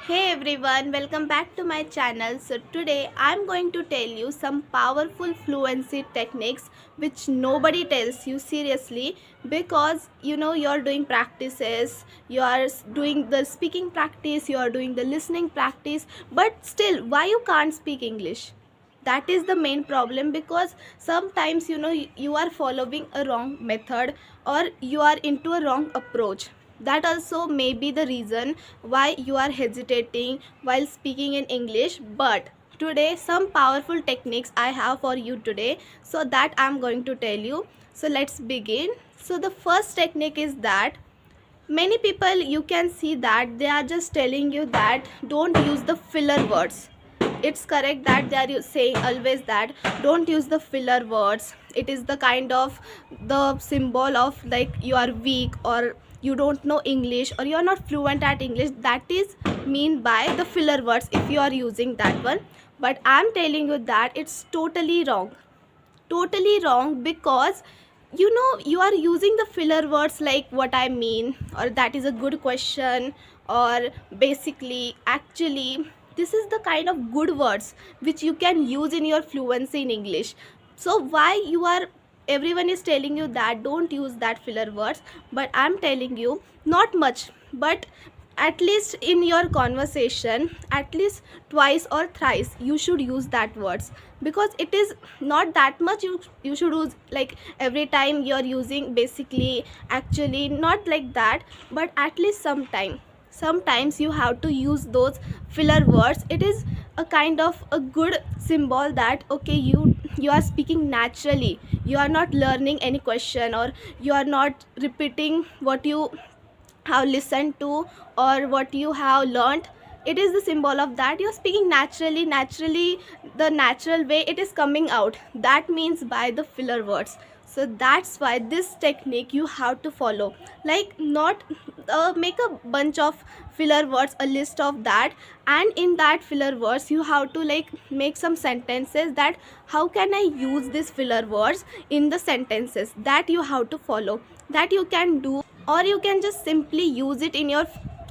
Hey everyone, welcome back to my channel. So today I'm going to tell you some powerful fluency techniques which nobody tells you seriously, because you're doing practices, you are doing the speaking practice, you are doing the listening practice, but still why you can't speak English? That is the main problem, because sometimes you are following a wrong method, or you are into a wrong approach. That also may be the reason why you are hesitating while speaking in English. But today some powerful techniques I have for you today, so that I'm going to tell you. So let's begin. So the first technique is that many people, you can see that they are just telling you that don't use the filler words. It's correct that they are saying always that don't use the filler words. It is the kind of the symbol of like you are weak, or you don't know English, or you are not fluent at English. That is mean by the filler words if you are using that one. But I'm telling you that it's totally wrong, because you are using the filler words like what I mean, or that is a good question, or basically, actually, this is the kind of good words which you can use in your fluency in English. So why you are, everyone is telling you that don't use that filler words, but I'm telling you not much, but at least in your conversation, at least twice or thrice you should use that words, because it is not that much you should use like every time you're using basically, actually, not like that, but at least sometimes you have to use those filler words. It is a kind of a good symbol that okay, you are speaking naturally, you are not learning any question, or you are not repeating what you have listened to or what you have learned. It is the symbol of that you're speaking naturally, the natural way it is coming out. That means by the filler words. So that's why this technique you have to follow, like not make a bunch of filler words, a list of that, and in that filler words you have to like make some sentences that how can I use these filler words in the sentences. That you have to follow, that you can do, or you can just simply use it in your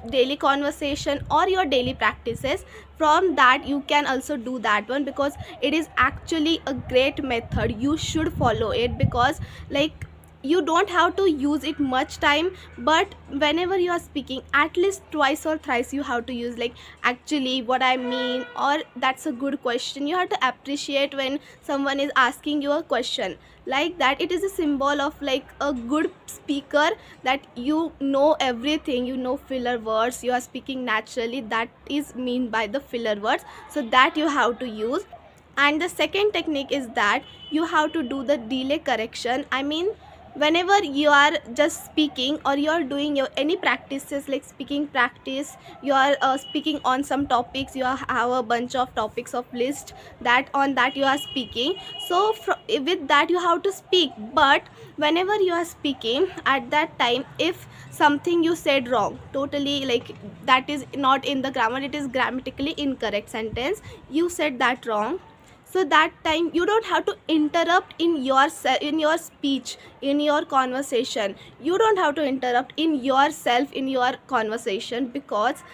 daily conversation or your daily practices. From that you can also do that one, because it is actually a great method. You should follow it, because like you don't have to use it much time, but whenever you are speaking, at least twice or thrice you have to use like actually, what I mean, or that's a good question. You have to appreciate when someone is asking you a question like that. It is a symbol of like a good speaker, that you know everything, you know filler words, you are speaking naturally. That is mean by the filler words. So that you have to use. And the second technique is that you have to do the delay correction. I mean, whenever you are just speaking, or you are doing your any practices like speaking practice, you are speaking on some topics, you have a bunch of topics of list, that on that you are speaking. So with that you have to speak, but whenever you are speaking at that time, if something you said wrong, totally like that is not in the grammar, it is grammatically incorrect sentence, you said that wrong. So that time you don't have to interrupt in your speech, in your conversation. You don't have to interrupt in yourself in your conversation, because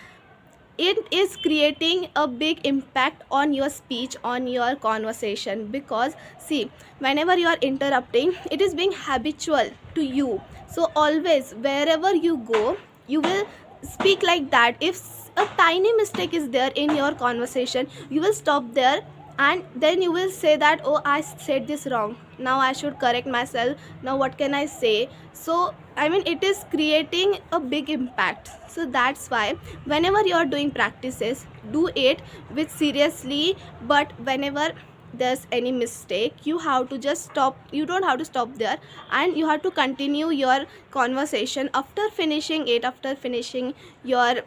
it is creating a big impact on your speech, on your conversation. Because see, whenever you are interrupting, it is being habitual to you. So always wherever you go, you will speak like that. If a tiny mistake is there in your conversation, you will stop there, and then you will say that oh, I said this wrong, now I should correct myself, now what can I say. So I mean, it is creating a big impact. So that's why whenever you are doing practices, do it with seriously. But whenever there's any mistake, you have to just stop. You don't have to stop there, and you have to continue your conversation after finishing it, after finishing your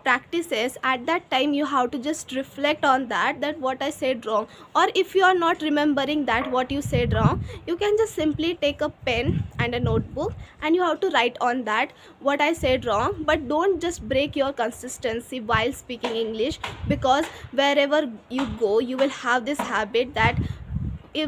practices. At that time you have to just reflect on that what I said wrong. Or if you are not remembering that what you said wrong, you can just simply take a pen and a notebook, and you have to write on that what I said wrong. But don't just break your consistency while speaking English, because wherever you go, you will have this habit that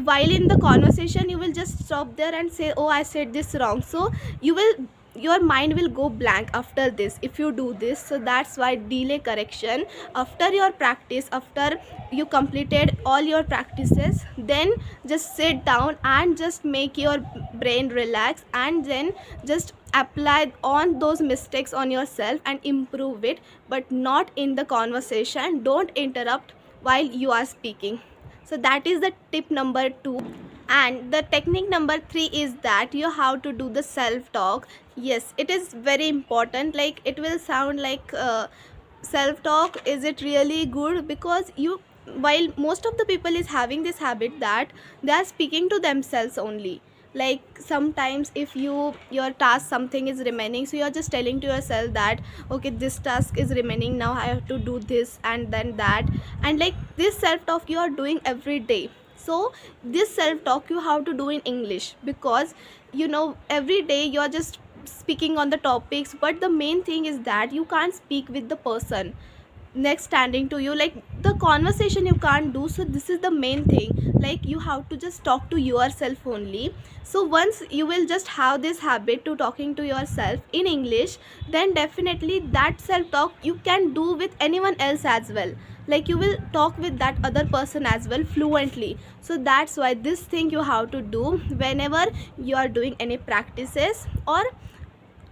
while in the conversation you will just stop there and say oh, I said this wrong. So you will your mind will go blank after this if you do this. So that's why delay correction. After your practice, after you completed all your practices, then just sit down and just make your brain relax, and then just apply on those mistakes on yourself and improve it, but not in the conversation. Don't interrupt while you are speaking. So that is the tip number 2. And the technique number 3 is that you have to do the self talk. Yes, it is very important. Like, it will sound like self talk, is it really good? Because you, while most of the people is having this habit that they are speaking to themselves only. Like, sometimes if your task something is remaining, so you're just telling to yourself that okay, this task is remaining, now I have to do this and then that. And like, this self talk you are doing every day. So this self talk you have to do in English, because every day you're just speaking on the topics, but the main thing is that you can't speak with the person next standing to you, like the conversation you can't do. So this is the main thing, like you have to just talk to yourself only. So once you will just have this habit to talking to yourself in English, then definitely that self talk you can do with anyone else as well. Like, you will talk with that other person as well fluently. So that's why this thing you have to do whenever you are doing any practices, or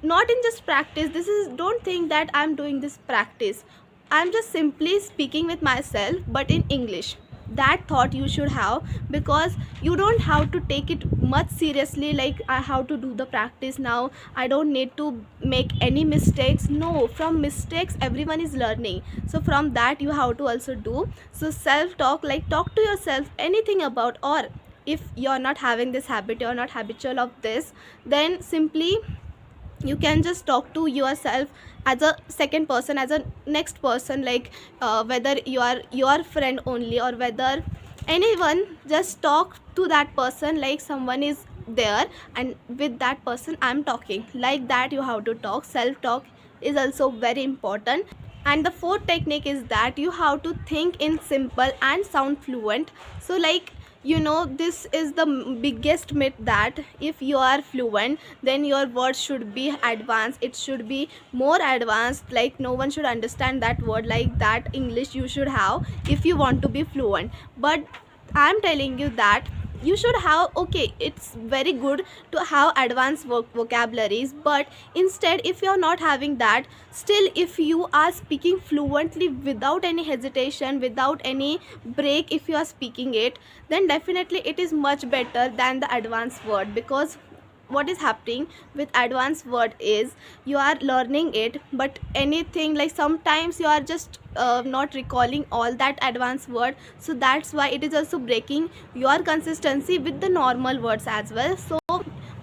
not in just practice. This is, don't think that I'm doing this practice, I'm just simply speaking with myself but in English. That thought you should have, because you don't have to take it much seriously, like I have to do the practice now, I don't need to make any mistakes. No, from mistakes everyone is learning. So from that you have to also do. So self talk, like talk to yourself anything about, or if you're not having this habit, you're not habitual of this, then simply you can just talk to yourself as a second person, as a next person, like whether you are your friend only or whether anyone, just talk to that person like someone is there and with that person I'm talking. Like that you have to talk. Self talk is also very important. And the fourth technique is that you have to think in simple and sound fluent. So like, this is the biggest myth, that if you are fluent then your words should be advanced, it should be more advanced, like no one should understand that word, like that English you should have if you want to be fluent. But I'm telling you that you should have, okay, it's very good to have advanced vocabularies, but instead if you're not having that, still if you are speaking fluently without any hesitation, without any break, if you are speaking it, then definitely it is much better than the advanced word. Because what is happening with advanced word is you are learning it, but anything, like sometimes you are just not recalling all that advanced word. So that's why it is also breaking your consistency with the normal words as well. So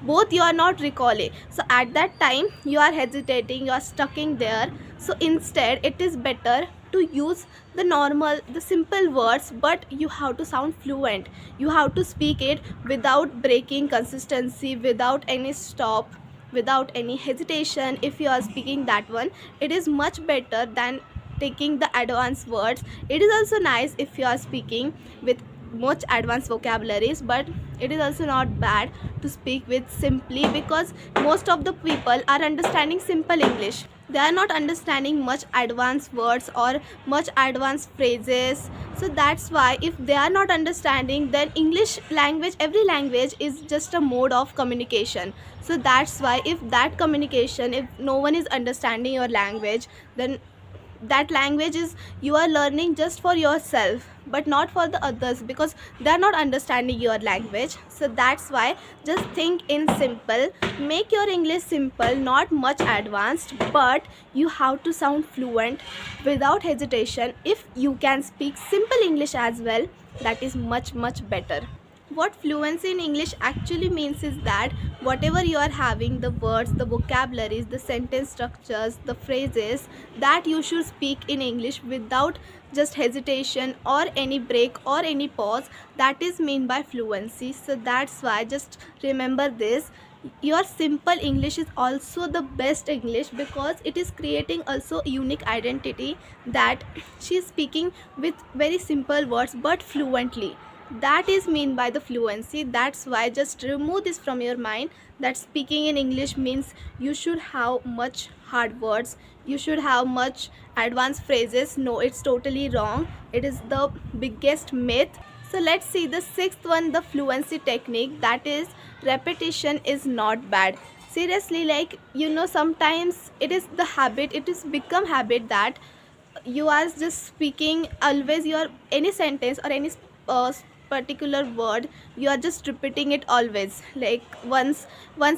both you are not recalling, so at that time you are hesitating, you are stuck in there. So instead it is better to use the normal, the simple words, but you have to sound fluent. You have to speak it without breaking consistency, without any stop, without any hesitation. If you are speaking that one, it is much better than taking the advanced words. It is also nice if you are speaking with much advanced vocabularies, but it is also not bad to speak with simply, because most of the people are understanding simple English, they are not understanding much advanced words or much advanced phrases. So that's why if they are not understanding, then English language, every language is just a mode of communication. So that's why if that communication, if no one is understanding your language, then that language is, you are learning just for yourself but not for the others, because they are not understanding your language. So that's why just think in simple, make your English simple, not much advanced, but you have to sound fluent without hesitation. If you can speak simple English as well, that is much better. What fluency in English actually means is that whatever you are having, the words, the vocabularies, the sentence structures, the phrases, that you should speak in English without just hesitation or any break or any pause. That is mean by fluency. So that's why just remember this. Your simple English is also the best English, because it is creating also unique identity, that she is speaking with very simple words but fluently. That is mean by the fluency. That's why just remove this from your mind, that speaking in English means you should have much hard words, you should have much advanced phrases. No, it's totally wrong. It is the biggest myth. So let's see the sixth one, the fluency technique, that is repetition is not bad. Seriously, like, sometimes it is the habit, it is become habit that you are just speaking always your any sentence or any uh, particular word, you are just repeating it always, like once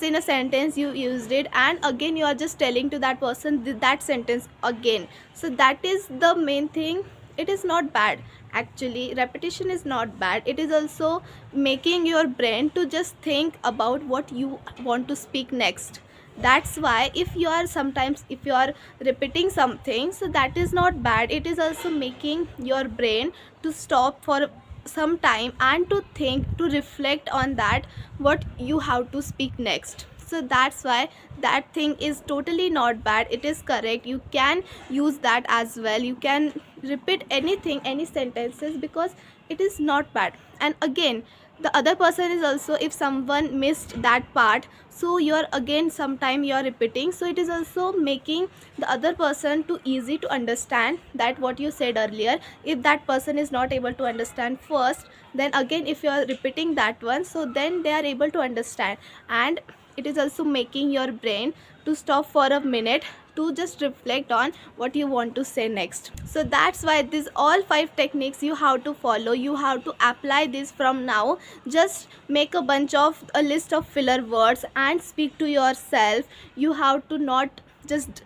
in a sentence you used it, and again you are just telling to that person that sentence again. So that is the main thing. It is not bad, actually repetition is not bad. It is also making your brain to just think about what you want to speak next. That's why if you are sometimes, if you are repeating something, so that is not bad. It is also making your brain to stop for some time and to think, to reflect on that what you have to speak next. So that's why that thing is totally not bad. It is correct, you can use that as well. You can repeat anything, any sentences, because it is not bad. And again, the other person is also, if someone missed that part, so you're again sometime you're repeating, so it is also making the other person too easy to understand that what you said earlier. If that person is not able to understand first, then again if you are repeating that one, so then they are able to understand. And it is also making your brain to stop for a minute to just reflect on what you want to say next. So that's why these all 5 techniques you have to follow, you have to apply this from now. Just make a bunch of a list of filler words and speak to yourself. You have to not just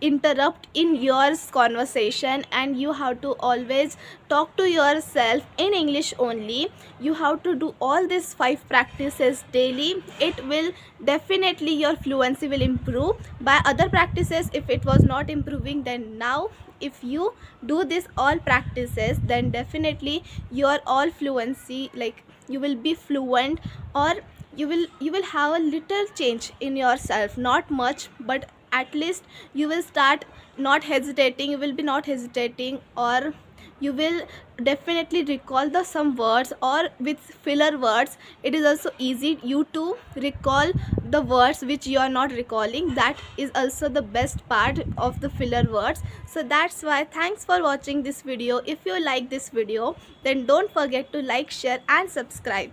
interrupt in your conversation, and you have to always talk to yourself in English only. You have to do all these 5 practices daily. It will definitely, your fluency will improve. By other practices, if it was not improving, then now if you do this all practices, then definitely your all fluency, like you will be fluent, or you will have a little change in yourself, not much, but at least you will start not hesitating. You will be not hesitating, or you will definitely recall the some words, or with filler words it is also easy you to recall the words which you are not recalling. That is also the best part of the filler words. So that's why, thanks for watching this video. If you like this video, then don't forget to like, share and subscribe.